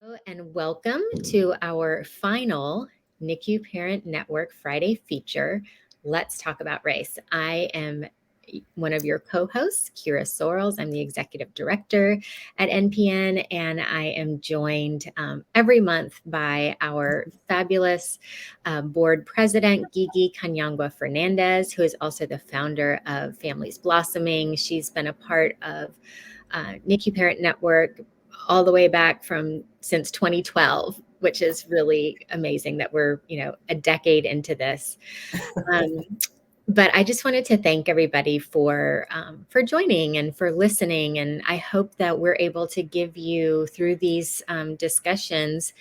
Hello and welcome to our final NICU Parent Network Friday feature, Let's Talk About Race. I am one of your co-hosts, Keira Sorrells. I'm the Executive Director at NPN, and I am joined every month by our fabulous Board President, Gigi Khonyongwa-Fernandez, who is also the founder of Families Blossoming. She's been a part of NICU Parent Network all the way back from since 2012, which is really amazing that we're, a decade into this. But I just wanted to thank everybody for joining and for listening. And I hope that we're able to give you through these discussions,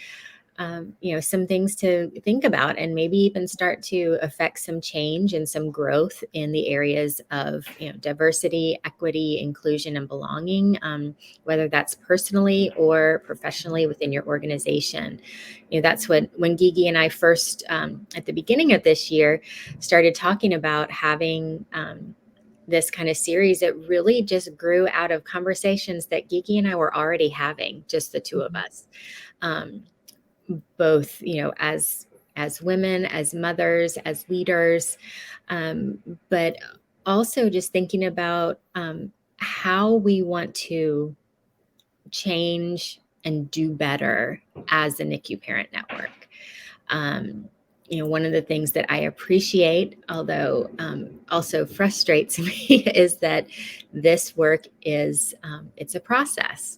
some things to think about and maybe even start to affect some change and some growth in the areas of, diversity, equity, inclusion, and belonging, whether that's personally or professionally within your organization. That's when Gigi and I first, at the beginning of this year, started talking about having this kind of series. It really just grew out of conversations that Gigi and I were already having, just the two of us. Both, as women, as mothers, as leaders, but also just thinking about how we want to change and do better as a NICU Parent Network. One of the things that I appreciate, although also frustrates me, is that this work is it's a process.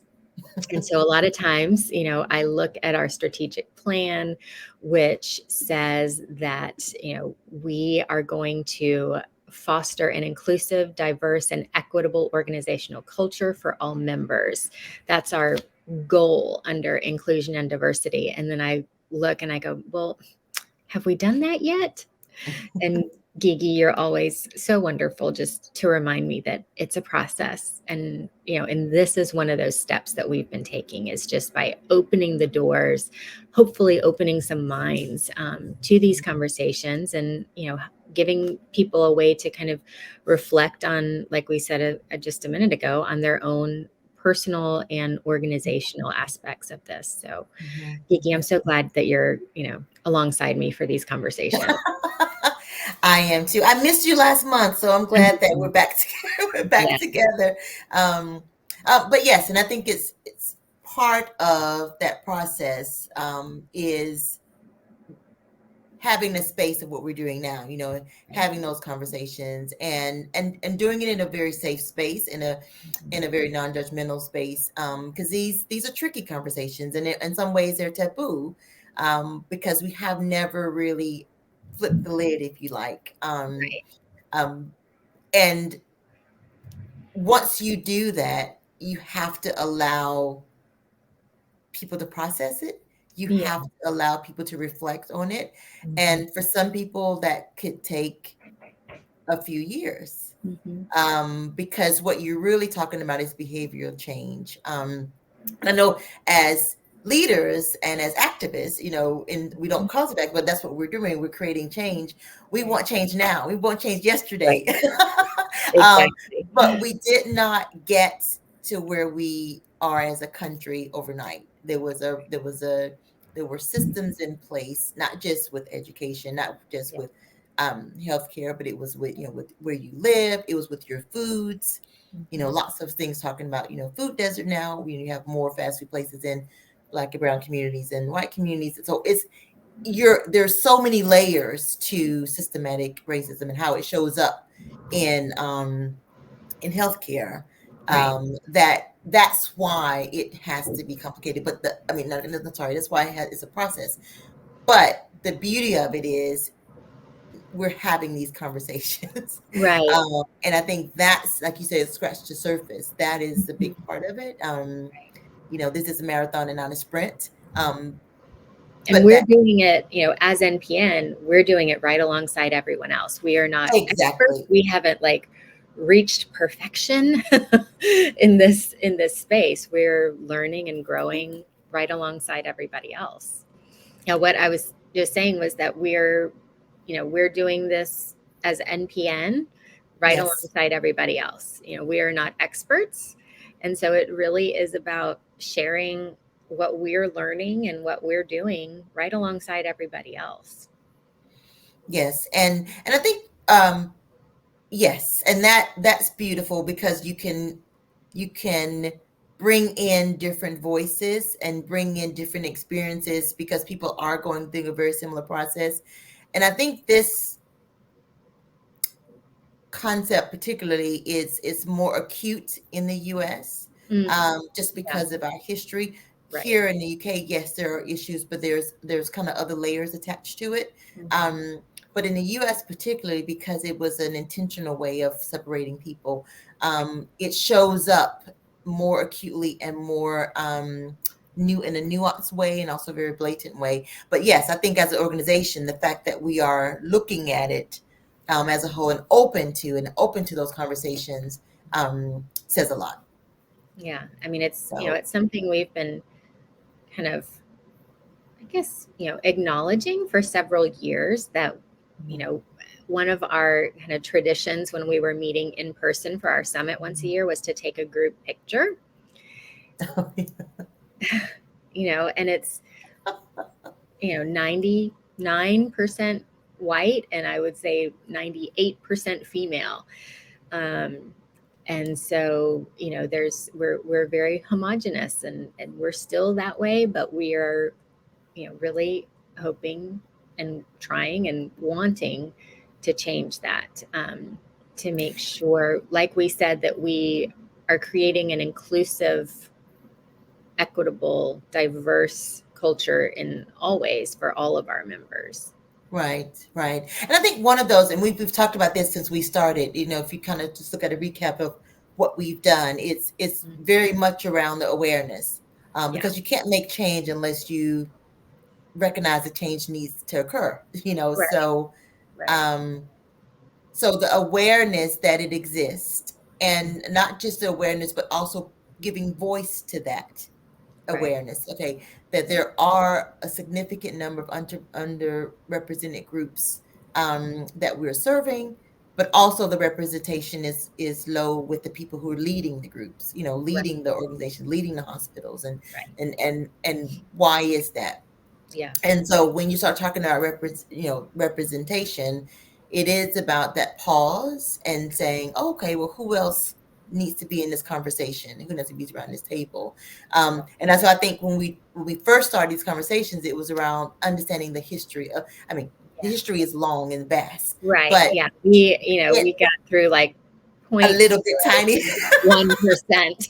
And so a lot of times, I look at our strategic plan, which says that, we are going to foster an inclusive, diverse, and equitable organizational culture for all members. That's our goal under inclusion and diversity. And then I look and I go, well, have we done that yet? And Gigi, you're always so wonderful just to remind me that it's a process. And, and this is one of those steps that we've been taking, is just by opening the doors, hopefully opening some minds to these conversations and, giving people a way to kind of reflect on, like we said just a minute ago, on their own personal and organizational aspects of this. So, Gigi, I'm so glad that you're, alongside me for these conversations. I am too. I missed you last month, so I'm glad that we're back together. We're back together. But yes, and I think it's part of that process is having the space of what we're doing now. Having those conversations and doing it in a very safe space, in a very non-judgmental space, because these are tricky conversations, and in some ways they're taboo, because we have never really flip the lid, if you like. And once you do that, you have to allow people to process it. You have to allow people to reflect on it. And for some people, that could take a few years, because what you're really talking about is behavioral change. I know as leaders and as activists, and we don't call it that, but that's what we're doing. We're creating change. We want change now. We want change yesterday. Exactly. But we did not get to where we are as a country overnight. There were systems in place, not just with education, not just with healthcare, but it was with with where you live. It was with your foods. Lots of things talking about food desert now. You have more fast food places in Black and brown communities and white communities. So there's so many layers to systematic racism and how it shows up in healthcare, that's why it has to be complicated. But that's why it's a process. But the beauty of it is we're having these conversations. Right. And I think that's, like you said, scratch the surface. That is the big part of it. This is a marathon and not a sprint. And we're doing it, as NPN, we're doing it right alongside everyone else. We are not experts. We haven't reached perfection in this space. We're learning and growing right alongside everybody else. What I was just saying was that we're doing this as NPN right alongside everybody else. We are not experts. And so it really is about sharing what we're learning and what we're doing right alongside everybody else. Yes, and I think yes, and that's beautiful because you can bring in different voices and bring in different experiences because people are going through a very similar process. And I think this concept particularly is more acute in the US, Mm, just yeah, because of our history. right. Here in the UK, yes, there are issues, but there's kind of other layers attached to it. Hmm. Um, but in the US, particularly because it was an intentional way of separating people, Right. it shows up more acutely and more new in a nuanced way and also very blatant way. But yes, I think as an organization, the fact that we are looking at it as a whole and open to those conversations says a lot. Yeah. I mean, it's, So it's something we've been kind of, I guess, acknowledging for several years that, you mhm. know, one of our kind of traditions when we were meeting in person for our summit once a year was to take a group picture, and it's, 99% white and I would say 98% female. Um, and so, we're very homogenous and we're still that way, but we are, really hoping and trying and wanting to change that, to make sure, like we said, that we are creating an inclusive, equitable, diverse culture in all ways for all of our members. Right, right. And I think one of those, and we've talked about this since we started, if you kind of just look at a recap of what we've done, it's Mhm. very much around the awareness, Yeah, because you can't make change unless you recognize the change needs to occur, right, right, um, so the awareness that it exists, and not just the awareness, but also giving voice to that right, awareness. Okay, that there are a significant number of underrepresented groups that we're serving, but also the representation is low with the people who are leading the groups, right, leading the organization, leading the hospitals, right. and why is that? Yeah, And so when you start talking about representation, it is about that pause and saying, okay, well, who else needs to be in this conversation? Who needs to be around this table? And that's why I think when we first started these conversations, it was around understanding the history of. I mean, the yeah, history is long and vast, right. but Yeah, we it got through like a point little bit zero tiny. 1%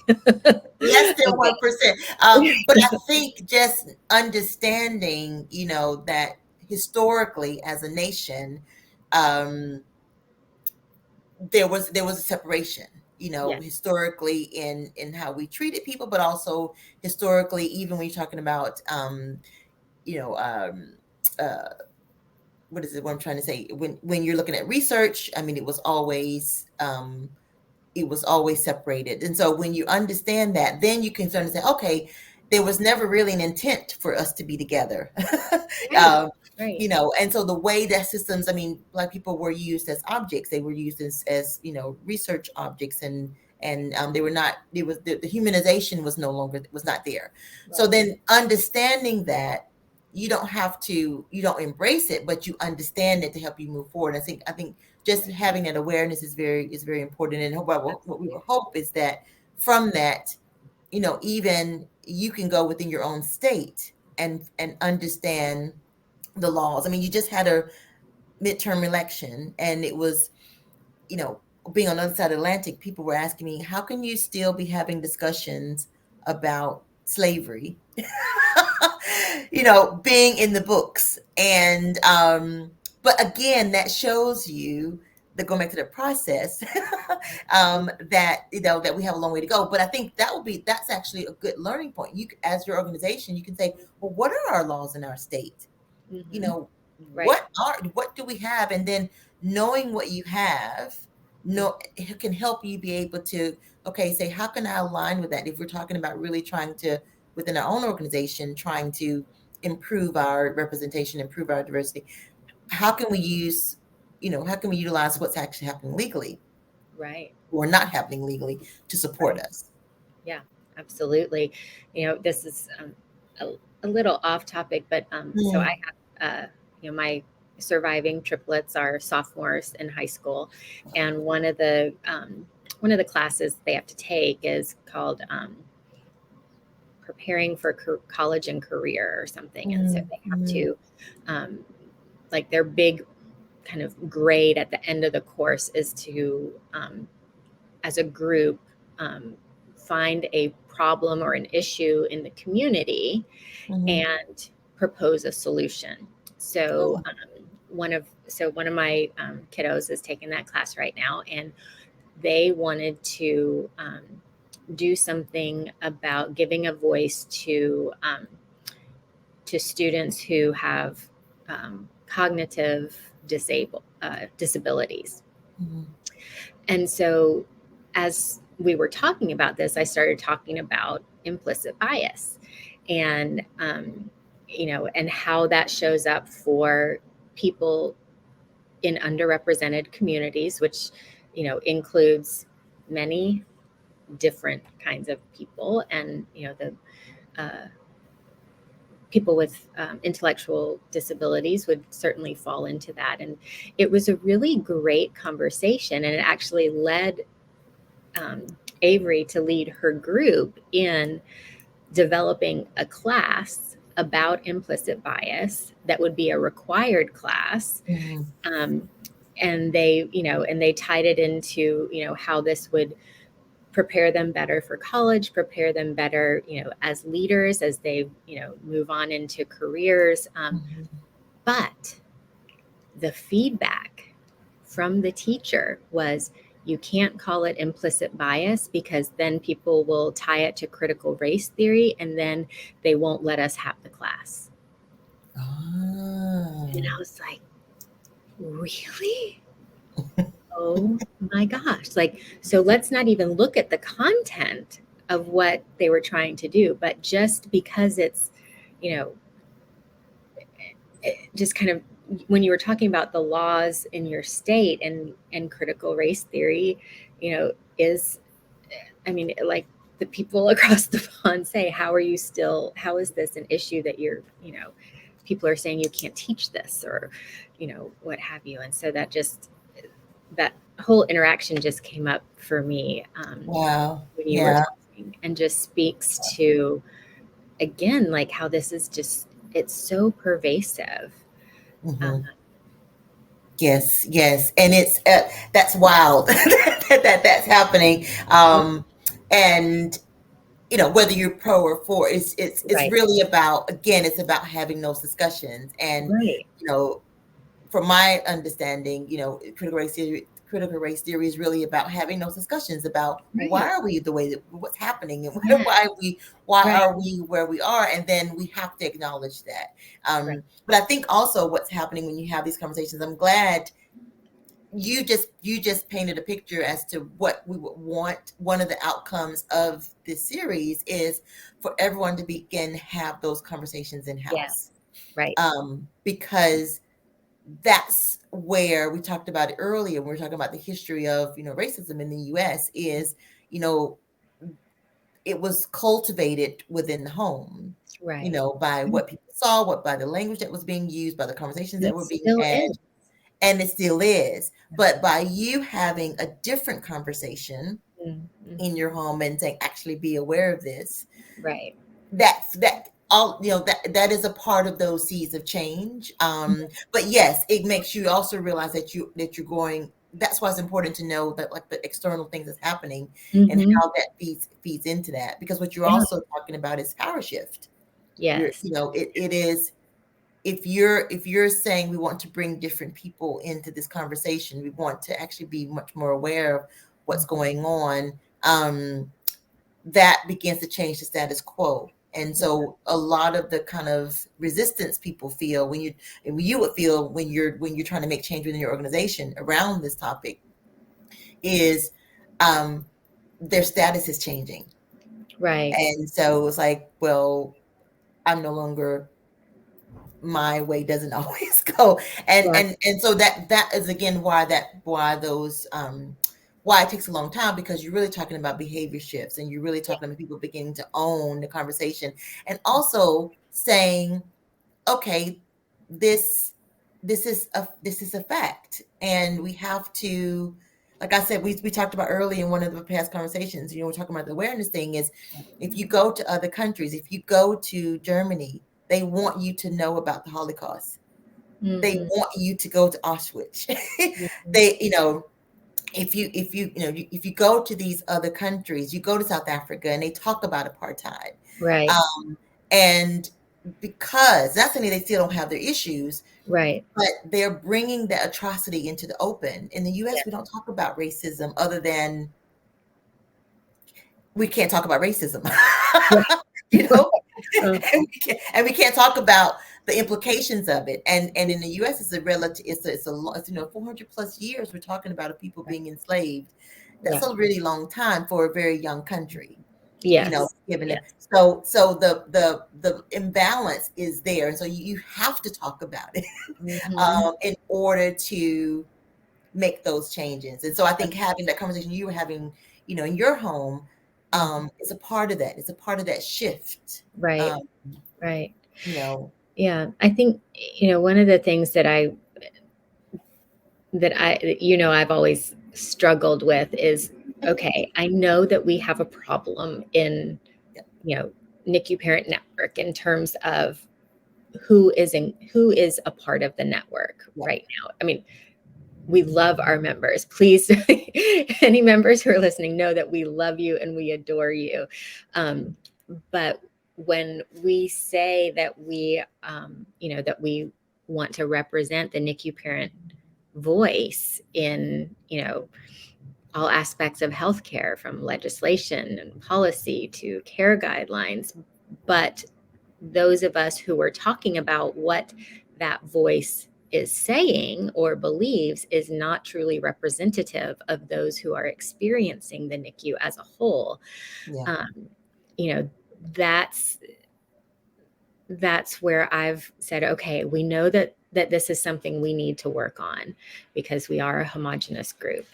Less than of 1%. it. But I think just understanding, that historically as a nation, um, there was a separation, Yeah, historically in how we treated people, but also historically, even when you're talking about, you know, uh, what is it? What I'm trying to say? When you're looking at research, I mean, it was always separated. And so when you understand that, then you can start to say, okay, there was never really an intent for us to be together. right, um, right, and so the way that systems, I mean, Black people were used as objects, they were used as research objects, and they were not, it was the humanization was not there. So right. then understanding that, you don't embrace it, but you understand it to help you move forward. I think just Right. having that awareness is very important. And what we will Absolutely. hope is that from that, even you can go within your own state and understand the laws. I mean, you just had a midterm election, and it was, you know, being on the other side of the Atlantic, people were asking me, how can you still be having discussions about slavery, being in the books? And but again, that shows you that, going back to the process, that we have a long way to go. But I think that's actually a good learning point. As your organization, you can say, well, what are our laws in our state? you Hmm. know Right. what do we have? And then knowing what you have, it can help you be able to, okay, say, how can I align with that? If we're talking about really trying to, within our own organization, trying to improve our representation, improve our diversity, how can we utilize what's actually happening legally Right. or not happening legally to support Right. us? Yeah, absolutely. This is a little off topic, but so I have, my surviving triplets are sophomores in high school, and one of the classes they have to take is called preparing for college and career or something, and so they have to like their big kind of grade at the end of the course is to as a group find a problem or an issue in the community and propose a solution. So one of my kiddos is taking that class right now, and they wanted to do something about giving a voice to students who have cognitive disabilities. And so as we were talking about this, I started talking about implicit bias and, and how that shows up for people in underrepresented communities, which, includes many different kinds of people, and, the people with intellectual disabilities would certainly fall into that. And it was a really great conversation, and it actually led Avery to lead her group in developing a class about implicit bias that would be a required class. And they tied it into, how this would prepare them better for college, prepare them better, as leaders, as they, move on into careers. But the feedback from the teacher was, you can't call it implicit bias because then people will tie it to critical race theory, and then they won't let us have the class. And I was like, really? Oh my gosh. Like, so let's not even look at the content of what they were trying to do, but just because it's, just kind of, when you were talking about the laws in your state and critical race theory, is, like the people across the pond say, how is this an issue that you're, people are saying you can't teach this, or, what have you. And so that whole interaction just came up for me when you were talking, and just speaks to, again, like how this is just, it's so pervasive. Yes, and it's that's wild that's happening. And whether you're pro or for, it's Right. really about, again, it's about having those discussions. And Right. From my understanding, critical race theory is really about having those discussions about, Right. why are we the way that, what's happening, and Yeah. why are we where we are, and then we have to acknowledge that. But I think also what's happening when you have these conversations, I'm glad you just painted a picture as to what we would want. One of the outcomes of this series is for everyone to begin to have those conversations in house. Yes. Right. Because that's where we talked about it earlier when we were talking about the history of racism in the US is, it was cultivated within the home, Right. by what people saw, by the language that was being used, by the conversations that were being had. Is. And it still is. But by you having a different conversation in your home and saying, actually be aware of this, right, that all, that is a part of those seeds of change. But yes, it makes you also realize that you're going. That's why it's important to know that, like, the external things that's happening and how that feeds into that, because what you're also talking about is power shift. Yes. It is. If you're saying we want to bring different people into this conversation, we want to actually be much more aware of what's going on, that begins to change the status quo. And so a lot of the kind of resistance people feel when you would feel when you're trying to make change within your organization around this topic is their status is changing. Right. And so it's like, well, I'm no longer, my way doesn't always go. And so that is again why those why it takes a long time, because you're really talking about behavior shifts, and you're really talking about people beginning to own the conversation, and also saying, okay, this is a fact, and we have to, like I said, we talked about early in one of the past conversations, we're talking about the awareness thing, is if you go to other countries, if you go to Germany, they want you to know about the Holocaust. They want you to go to Auschwitz. They, if you go to these other countries, you go to South Africa, and they talk about apartheid. Right. And because not only they still don't have their issues, Right. but they're bringing the atrocity into the open. In the U.S., we don't talk about racism, other than we can't talk about racism, and we can't talk about the implications of it. And in the U.S., it's a relative, it's 400 plus years we're talking about of people being enslaved. That's a really long time for a very young country. Yes. Given it. So the imbalance is there. And so you have to talk about it in order to make those changes. And so I think having that conversation you were having, in your home, is a part of that. It's a part of that shift. Right. Right. Yeah. I think, one of the things that I've always struggled with is, okay, I know that we have a problem in, NICU Parent Network in terms of who is a part of the network right now. I mean, we love our members. Please, any members who are listening know that we love you and we adore you. But when we say that we, that we want to represent the NICU parent voice in, all aspects of healthcare, from legislation and policy to care guidelines, but those of us who are talking about what that voice is saying or believes is not truly representative of those who are experiencing the NICU as a whole. That's where I've said, okay, we know that this is something we need to work on because we are a homogenous group.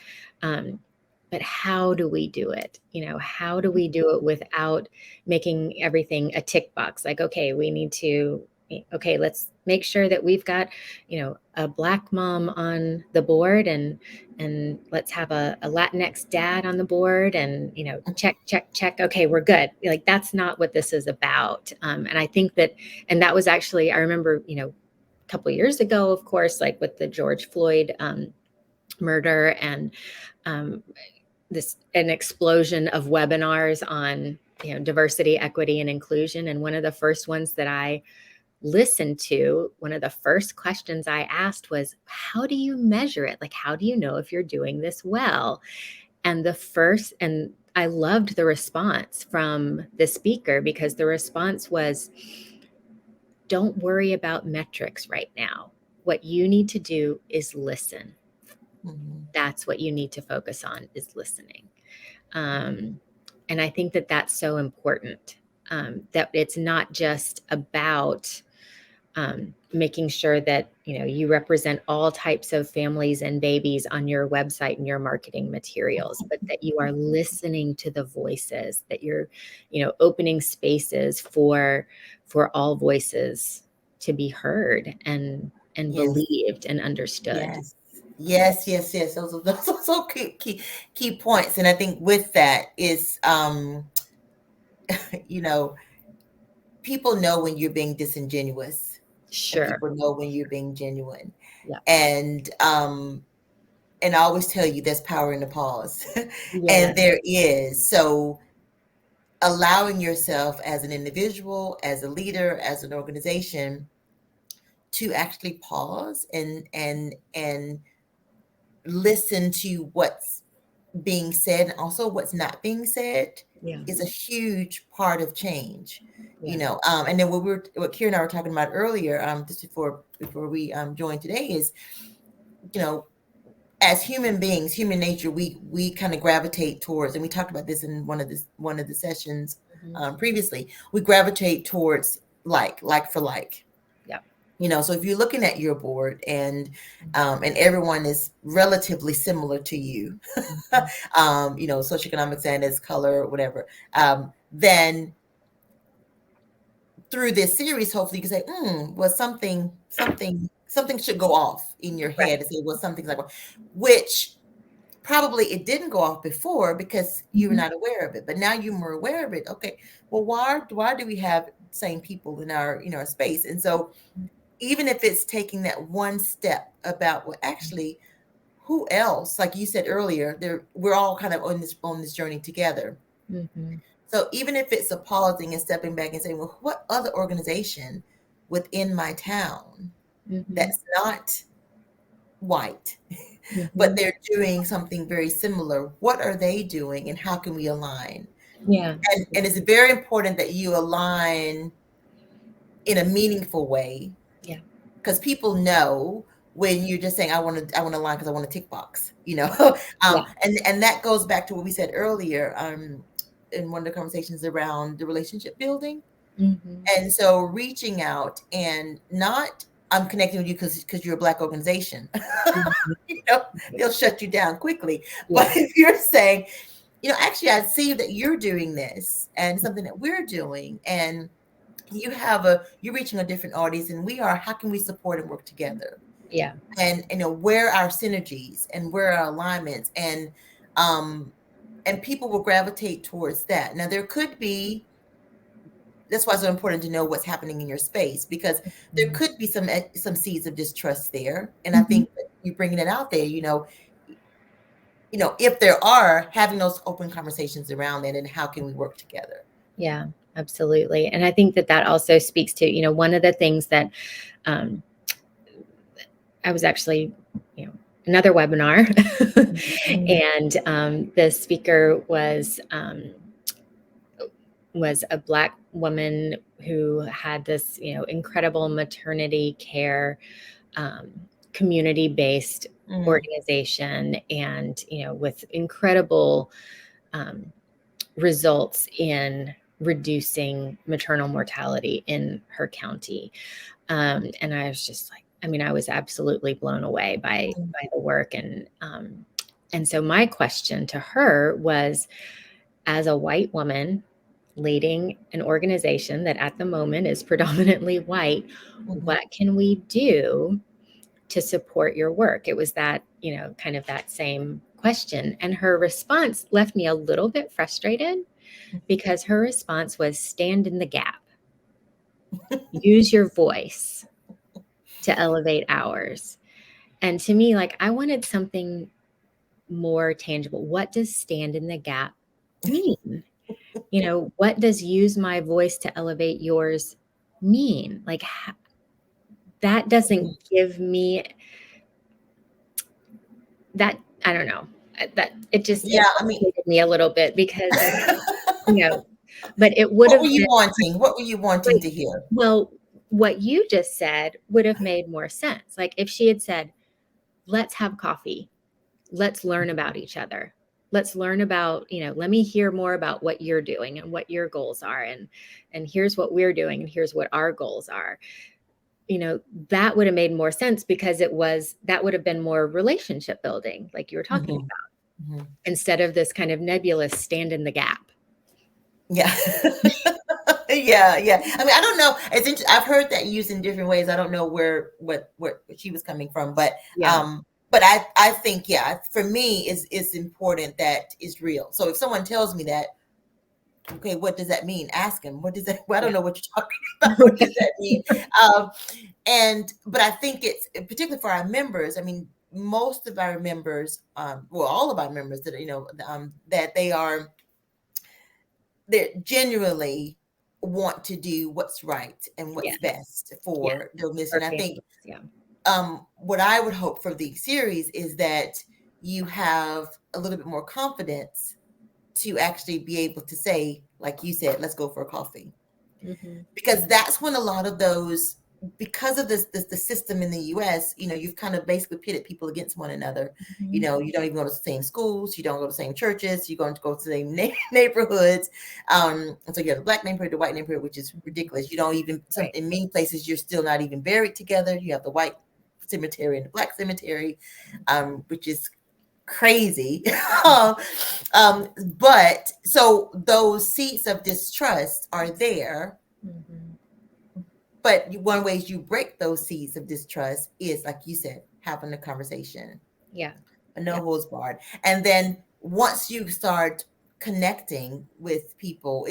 But how do we do it? How do we do it without making everything a tick box? Like, okay, let's make sure that we've got, a Black mom on the board, and let's have a Latinx dad on the board, and, check. Okay, we're good. Like, that's not what this is about. And I think and that was actually, I remember, a couple of years ago, of course, like with the George Floyd murder, and an explosion of webinars on, diversity, equity, and inclusion. And one of the first ones that I listened to, one of the first questions I asked was, how do you measure it? Like, how do you know if you're doing this well? And I loved the response from the speaker, because the response was, don't worry about metrics right now. What you need to do is listen. That's what you need to focus on, is listening. And I think that that's so important, that it's not just about making sure that, you represent all types of families and babies on your website and your marketing materials, but that you are listening to the voices, that you're, opening spaces for all voices to be heard and believed and understood. Yes. Those are so key points. And I think with that is, people know when you're being disingenuous. Sure. And people know when you're being genuine. Yeah. And I always tell you, there's power in the pause. And there is. So allowing yourself as an individual, as a leader, as an organization, to actually pause and listen to what's being said, and also what's not being said, is a huge part of change. And then what Keira and I were talking about earlier, just before we joined today, is, as human beings, human nature, we kind of gravitate towards, and we talked about this in one of the sessions previously, we gravitate towards like for like. So if you're looking at your board and everyone is relatively similar to you, socioeconomic status, color, whatever, then through this series, hopefully you can say, well, something should go off in your head and say, well, something's like, which probably it didn't go off before because you were not aware of it, but now you're more aware of it. Okay, well, why do we have same people in our space? And so even if it's taking that one step about, well, actually, who else, like you said earlier, we're all kind of on this journey together. So even if it's a pausing and stepping back and saying, well, what other organization within my town that's not white, but they're doing something very similar, what are they doing and how can we align? Yeah. And it's very important that you align in a meaningful way. Yeah. Because people know when you're just saying, I want to align because I want a tick box, Yeah. And that goes back to what we said earlier in one of the conversations around the relationship building. And so reaching out and not, I'm connecting with you because you're a Black organization, they'll shut you down quickly. Yeah. But if you're saying, actually, I see that you're doing this and something that we're doing, and you're reaching a different audience, and how can we support and work together? Yeah. And where are our synergies and where are our alignments, and people will gravitate towards that. Now there could be, that's why it's so important to know what's happening in your space, because there could be some seeds of distrust there. And I think that you bringing it out there, if there are, having those open conversations around it and how can we work together. Yeah, absolutely. And I think that also speaks to, one of the things that I was actually, another webinar and the speaker was a Black woman who had this, incredible maternity care community-based organization, and with incredible results in reducing maternal mortality in her county. And I was just like, I was absolutely blown away by the work. And so my question to her was, as a white woman leading an organization that at the moment is predominantly white, what can we do to support your work? It was that, kind of that same question. And her response left me a little bit frustrated, because her response was, stand in the gap. Use your voice to elevate ours. And to me, I wanted something more tangible. What does stand in the gap mean? What does use my voice to elevate yours mean? That doesn't give me that. I don't know, that it just frustrated me a little bit, because but it would have been. What were you wanting to hear? Well, what you just said would have made more sense. If she had said, let's have coffee, let's learn about each other, let's learn about, let me hear more about what you're doing and what your goals are, and here's what we're doing and here's what our goals are. That would have made more sense, because that would have been more relationship building, like you were talking about, instead of this kind of nebulous stand in the gap. Yeah. Yeah. I don't know. It's interesting. I've heard that used in different ways. I don't know where she was coming from, but but I think, for me, it's important that it's real. So if someone tells me that, okay, what does that mean? Ask him. What does that? Well, I don't know what you're talking about. What does that mean? But I think it's particularly for our members. Most of our members, all of our members that that they genuinely want to do what's right and what's best for their mission. I think what I would hope for the series is that you have a little bit more confidence to actually be able to say, like you said, let's go for a coffee. Because that's when a lot of those because of the system in the US, you've kind of basically pitted people against one another. You don't even go to the same schools, you don't go to the same churches, you're going to go to the same neighborhoods. And so you have the black neighborhood, the white neighborhood, which is ridiculous. You don't even, in many places, you're still not even buried together. You have the white cemetery and the black cemetery, which is crazy. But so those seeds of distrust are there. But one way you break those seeds of distrust is, like you said, having a conversation. Yeah. A no holds barred. And then once you start connecting with people,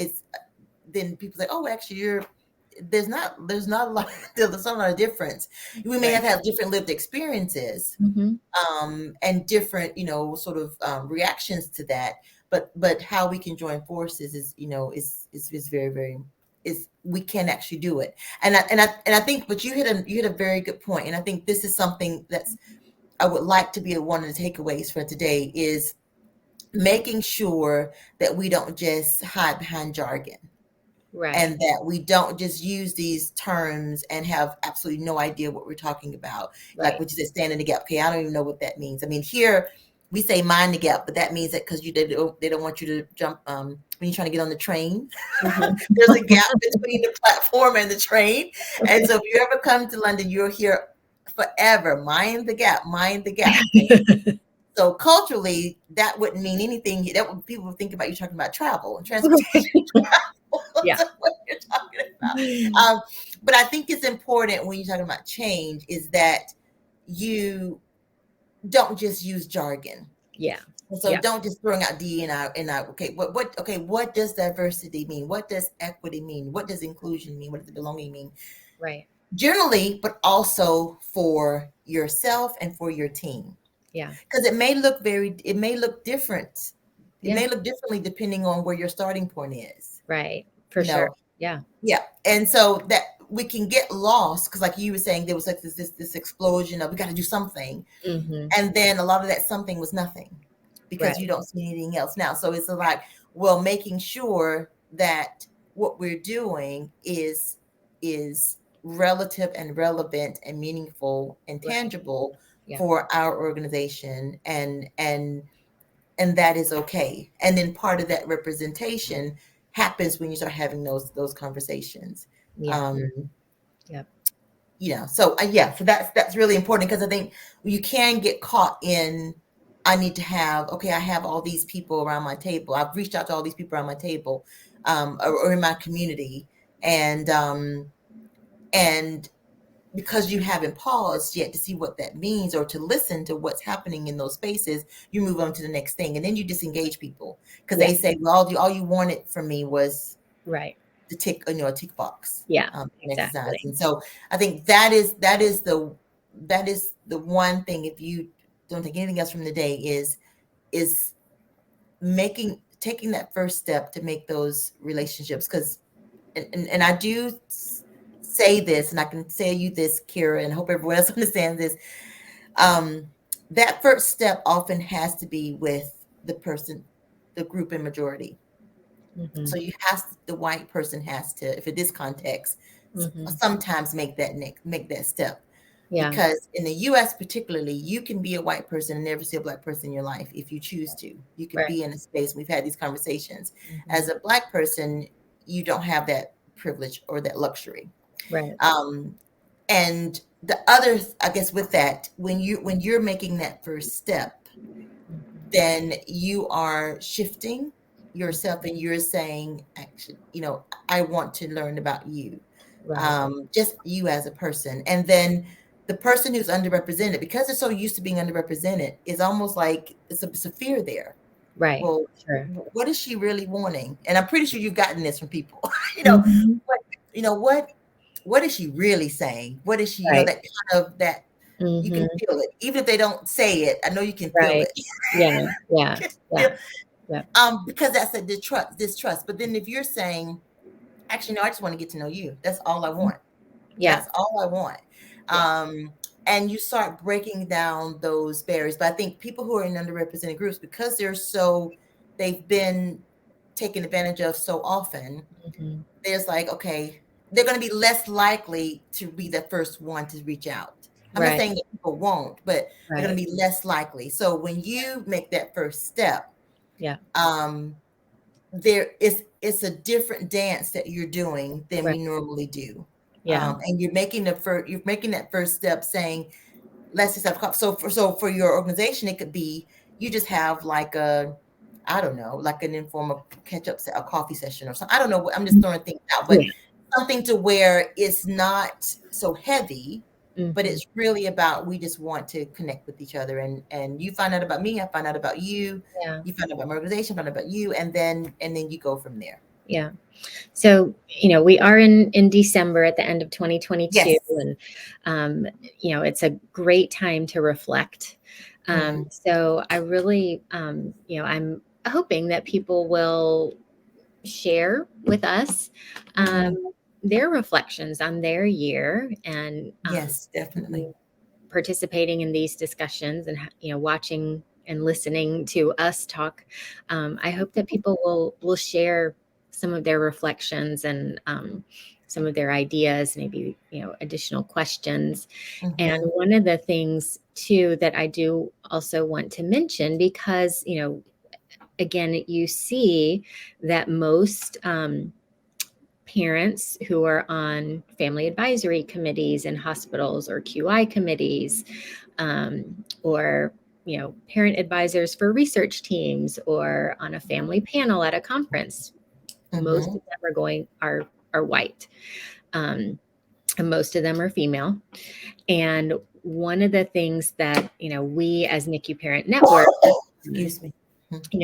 then people say, oh, actually there's not a lot of difference. We may have different lived experiences, and different, sort of reactions to that. But how we can join forces is very, very, we can actually do it. And I think, but you hit a very good point. And I think this is something that's, I would like to be one of the takeaways for today, is making sure that we don't just hide behind jargon. Right. And that we don't just use these terms and have absolutely no idea what we're talking about. Right. Like what you said, stand in the gap. Okay, I don't even know what that means. I mean, here we say mind the gap, but that means that because they don't want you to jump when you're trying to get on the train. There's a gap between the platform and the train. And so if you ever come to London, you'll hear forever, mind the gap, mind the gap. So culturally, that wouldn't mean anything. That would, people would think about you talking about travel and transportation. Yeah. That's what you're talking about. But I think it's important when you're talking about change is that you don't just use jargon. Yeah. So don't just throwing out D and I. Okay, what does diversity mean? What does equity mean? What does inclusion mean? What does belonging mean? Right. Generally, but also for yourself and for your team. Yeah. Because it may look different. It may look differently depending on where your starting point is. Right. For sure. Yeah. Yeah. And so that we can get lost because, like you were saying, there was like this explosion of we got to do something. And then a lot of that something was nothing because you don't see anything else now. So it's like, well, making sure that what we're doing is relative and relevant and meaningful and tangible for our organization, and that is okay. And then part of that representation happens when you start having those conversations. Yeah. So so that's really important because I think you can get caught in, I need to have, I have all these people around my table. I've reached out to all these people around my table, or in my community, and because you haven't paused yet to see what that means or to listen to what's happening in those spaces, you move on to the next thing, and then you disengage people because they say, well, all you wanted from me was the tick, a tick box. Yeah, exactly. Exercise. And so I think that is the one thing, if you don't take anything else from the day, is taking that first step to make those relationships. Because and I do say this, and I can say you this, Keira, and I hope everyone else understands this. That first step often has to be with the person, the group in majority. So the white person has to, if in this context, sometimes make that step. Yeah. Because in the US particularly, you can be a white person and never see a black person in your life if you choose to. You can be in a space, we've had these conversations. As a black person, you don't have that privilege or that luxury. Right. And the other, I guess, with that, when you're making that first step, then you are shifting yourself and you're saying, actually, I want to learn about you, just you as a person. And then the person who's underrepresented, because they're so used to being underrepresented, is almost like it's a fear there. Right. Well, what is she really wanting? And I'm pretty sure you've gotten this from people. What is she really saying? What is she, that kind of that you can feel it. Even if they don't say it, I know you can feel it. Because that's a distrust. But then if you're saying, actually, no, I just want to get to know you. That's all I want. Yeah. That's all I want. And you start breaking down those barriers. But I think people who are in underrepresented groups, because they've been taken advantage of so often, there's like, okay, they're going to be less likely to be the first one to reach out. I'm not Right. saying that people won't, but they're going Right. to be less likely. So when you make that first step, Yeah. it's a different dance that you're doing than Right. we normally do. Yeah. And you're making that first step, saying, let's just have a coffee. So for your organization, it could be you just have like I don't know, like an informal a coffee session or something. I don't know. I'm just throwing things out, but Yeah. something to where it's not so heavy, but Mm-hmm. it's really about, we just want to connect with each other, and you find out about me, I find out about you, Yeah. you find out about my organization, find out about you, and then you go from there. Yeah. So, we are in December at the end of 2022, Yes. and, it's a great time to reflect. So I really, I'm hoping that people will share with us their reflections on their year, and Yes, definitely. participating in these discussions, and watching and listening to us talk. I hope that people will share some of their reflections, and some of their ideas, maybe additional questions. And one of the things too that I do also want to mention, because again, you see that most parents who are on family advisory committees in hospitals, or QI committees, or parent advisors for research teams, or on a family panel at a conference, most of them are white, and most of them are female. And one of the things that we as NICU Parent Network, Excuse me.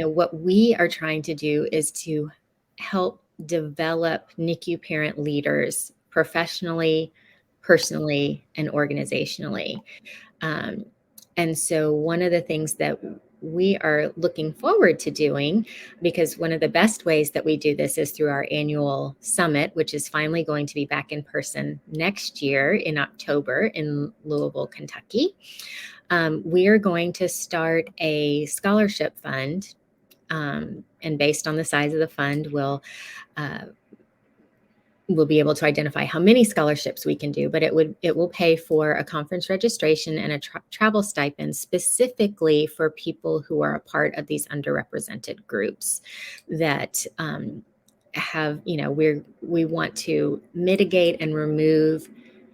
what we are trying to do is to help develop NICU parent leaders professionally, personally, and organizationally. And so one of the things that we are looking forward to doing, because one of the best ways that we do this is through our annual summit, which is finally going to be back in person next year in October in Louisville, Kentucky. We are going to start a scholarship fund, and based on the size of the fund, we'll be able to identify how many scholarships we can do, but it will pay for a conference registration and a travel stipend, specifically for people who are a part of these underrepresented groups that have, we want to mitigate and remove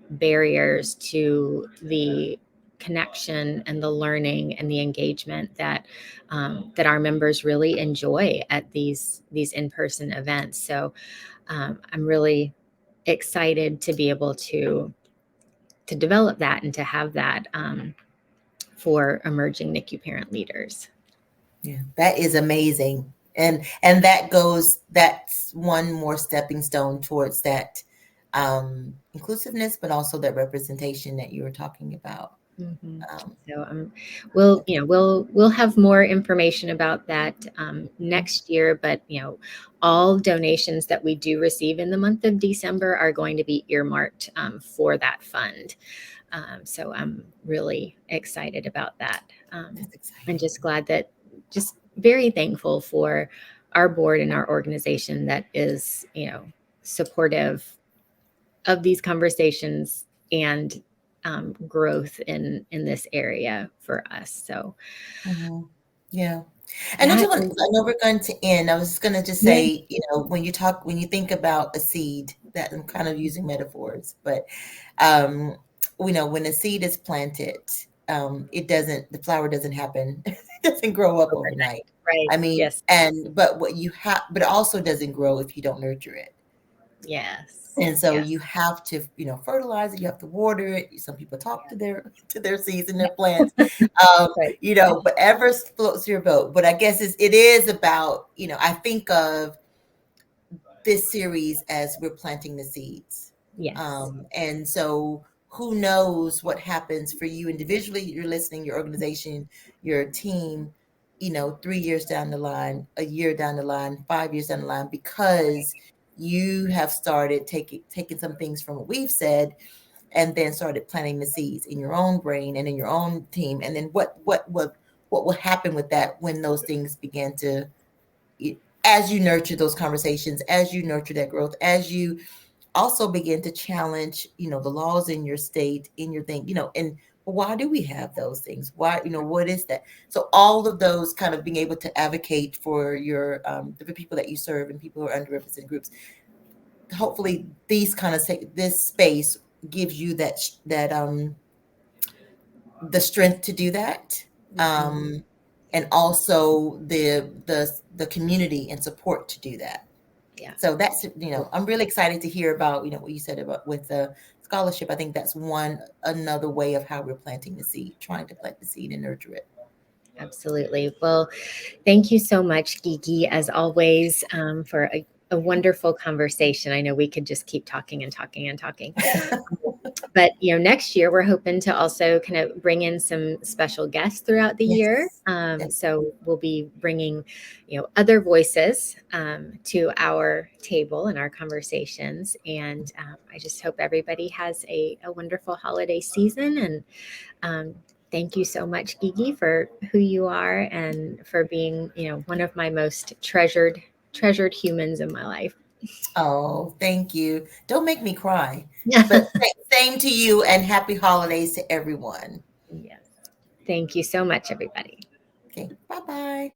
barriers to the connection and the learning and the engagement that that our members really enjoy at these in-person events. So I'm really excited to be able to develop that and to have that for emerging NICU parent leaders. Yeah, that is amazing. And that's one more stepping stone towards that inclusiveness, but also that representation that you were talking about. So we'll have more information about that next year, but all donations that we do receive in the month of December are going to be earmarked for that fund. So I'm really excited about that. I'm just glad just very thankful for our board and our organization that is supportive of these conversations and growth in this area for us. So yeah. I know we're going to end. I was going to just say, when you think about a seed, that I'm kind of using metaphors, but when a seed is planted, the flower doesn't happen, it doesn't grow up overnight. Right. I mean, yes. but but it also doesn't grow if you don't nurture it. Yes. And so you have to, fertilize it. You have to water it. Some people talk to their seeds and their plants, Right. whatever floats your boat. But I guess it is about, I think of this series as we're planting the seeds. Yes. And so who knows what happens for you individually, you're listening, your organization, your team, 3 years down the line, a year down the line, 5 years down the line, because you have started taking some things from what we've said, and then started planting the seeds in your own brain and in your own team. And then what will happen with that when those things begin to, as you nurture those conversations, as you nurture that growth, as you also begin to challenge, the laws in your state, in your thing, and why do we have those things? Why, what is that? So all of those kind of being able to advocate for your the people that you serve and people who are underrepresented groups. Hopefully these kind of this space gives you that the strength to do that. And also the community and support to do that. Yeah. So that's, I'm really excited to hear about, what you said about with the scholarship. I think that's another way of how we're planting the seed, trying to plant the seed and nurture it. Absolutely. Well, thank you so much, Gigi, as always, for a wonderful conversation. I know we could just keep talking and talking and talking. But, next year we're hoping to also kind of bring in some special guests throughout the year. Yes. So we'll be bringing, other voices to our table and our conversations. And I just hope everybody has a wonderful holiday season. And thank you so much, Gigi, for who you are and for being, one of my most treasured humans in my life. Oh, thank you. Don't make me cry. But same to you, and happy holidays to everyone. Yes. Thank you so much, everybody. Okay, bye-bye.